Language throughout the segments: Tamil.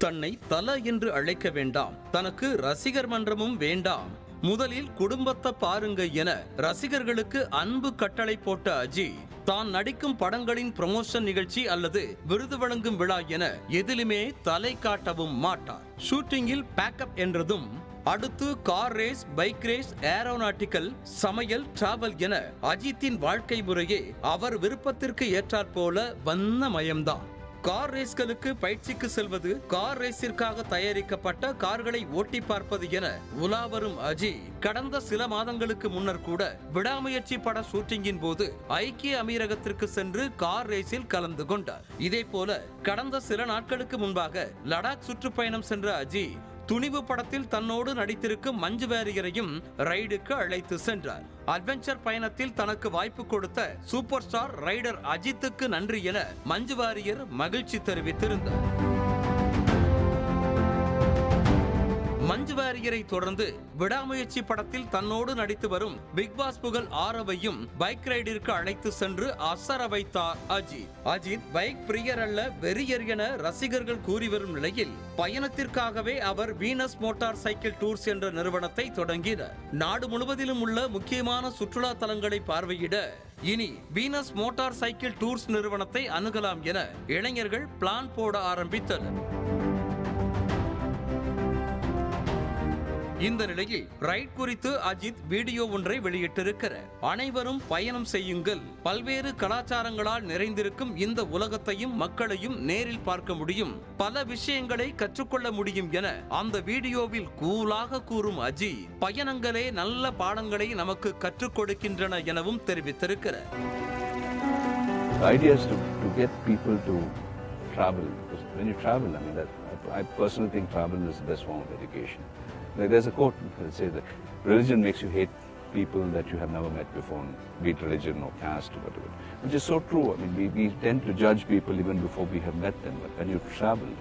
தன்னை தல என்று அழைக்க வேண்டாம், தனக்கு ரசிகர் மன்றமும் வேண்டாம், முதலில் குடும்பத்தை பாருங்க என ரசிகர்களுக்கு அன்பு கட்டளை போட்ட அஜித் தான் நடிக்கும் படங்களின் ப்ரமோஷன் நிகழ்ச்சி அல்லது விருது வழங்கும் விழா என எதிலுமே தலை காட்டவும் மாட்டார். ஷூட்டிங்கில் பேக்கப் என்றதும் அடுத்து car race, bike race, aeronautical, சமையல், டிராவல் என அஜித்தின் வாழ்க்கை முறையே அவர் விருப்பத்திற்கு ஏற்றாற்போல வண்ணமயம்தான். கார் ரேஸ்களுக்கு பயிற்சிக்கு செல்வது, கார் ரேஸிற்காக தயாரிக்கப்பட்ட கார்களை ஓட்டி பார்ப்பது என உலாவரும் அஜித் கடந்த சில மாதங்களுக்கு முன்னர் கூட விடாமுயற்சி பட ஷூட்டிங்கின் போது ஐக்கிய அமீரகத்திற்கு சென்று கார் ரேஸில் கலந்து கொண்டார். இதே போல கடந்த சில நாட்களுக்கு முன்பாக லடாக் சுற்றுப்பயணம் சென்ற அஜித் துணிவு படத்தில் தன்னோடு நடித்திருக்கும் மஞ்சு வாரியரையும் ரைடுக்கு அழைத்து சென்றார். அட்வென்ச்சர் பயணத்தில் தனக்கு வாய்ப்பு கொடுத்த சூப்பர் ஸ்டார் ரைடர் அஜித்துக்கு நன்றி என மஞ்சு வாரியர் மகிழ்ச்சி தெரிவித்திருந்தார். மஞ்சு வாரியரை தொடர்ந்து விடாமுயற்சி படத்தில் தன்னோடு நடித்து வரும் பிக் பாஸ் புகழ் ஆரவையும் பைக் ரைடிற்கு அழைத்து சென்று அசர வைத்தார் அஜித். அஜித் பைக் பிரியர் அல்ல, வெறியர் என ரசிகர்கள் கூறி வரும் நிலையில் பயணத்திற்காகவே அவர் வீனஸ் மோட்டார் சைக்கிள் டூர்ஸ் என்ற நிறுவனத்தை தொடங்கினார். நாடு முழுவதிலும் உள்ள முக்கியமான சுற்றுலா தலங்களை பார்வையிட இனி வீனஸ் மோட்டார் சைக்கிள் டூர்ஸ் நிறுவனத்தை அணுகலாம் என இளைஞர்கள் பிளான் போட ஆரம்பித்தனர். இந்த நிலையில் ரைட் குறித்து அஜித் வீடியோ ஒன்றை வெளியிட்டிருக்கிறார். அனைவரும் பயணம் செய்யுங்கள், பல்வேறு கலாச்சாரங்களால் நிறைந்திருக்கும் இந்த உலகத்தையும் மக்களையும் நேரில் பார்க்க முடியும், பல விஷயங்களை கற்றுக்கொள்ள முடியும் என அந்த வீடியோவில் கூலாக கூறும் அஜித் பயணங்களே நல்ல பாடங்களை நமக்கு கற்றுக் கொடுக்கின்றன எனவும் தெரிவித்திருக்கிறார். I personally think travel is the best form of education. Like there's a quote that says that religion makes you hate people that you have never met before, be it religion or caste or whatever, which is so true. I mean, we tend to judge people even before we have met them, but when you travel,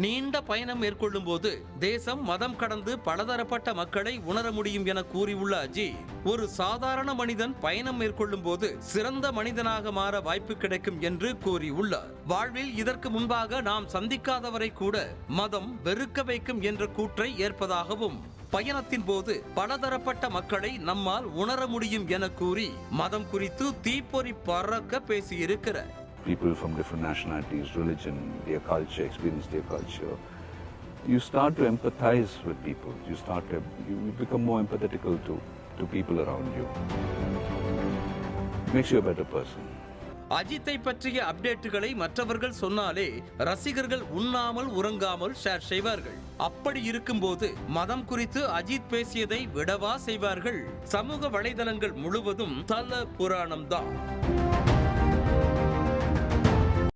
நீண்ட பயணம் மேற்கொள்ளும் போது தேசம் மதம் கடந்து பலதரப்பட்ட மக்களை உணர முடியும் என கூறியுள்ள அஜித், ஒரு சாதாரண மனிதன் பயணம் மேற்கொள்ளும் போது சிறந்த மனிதனாக மாற வாய்ப்பு கிடைக்கும் என்று கூறியுள்ளார். வாழ்வில் இதற்கு முன்பாக நாம் சந்திக்காதவரை கூட மதம் வெறுக்க வைக்கும் என்ற கூற்றை ஏற்பதாகவும், பயணத்தின் போது பலதரப்பட்ட மக்களை நம்மால் உணர முடியும் என கூறி மதம் குறித்து தீப்பொறி பறக்க பேசியிருக்கிறார். people from different nationalities, religion, their culture, experience their culture. You start to empathize with people. You become more empathetical to people around you. It makes you a better person. அஜித்தை பற்றிய அப்டேட்டுகளை மற்றவர்கள் சொன்னாலே ரசிகர்கள் உண்ணாமல் உறங்காமல் ஷேர் செய்வார்கள். அப்படி இருக்கும்போது மதம் குறித்து அஜித் பேசியதை விடவா செய்வார்கள்? சமூக வலைதளங்கள் முழுவதும் தல புராணம்தான்.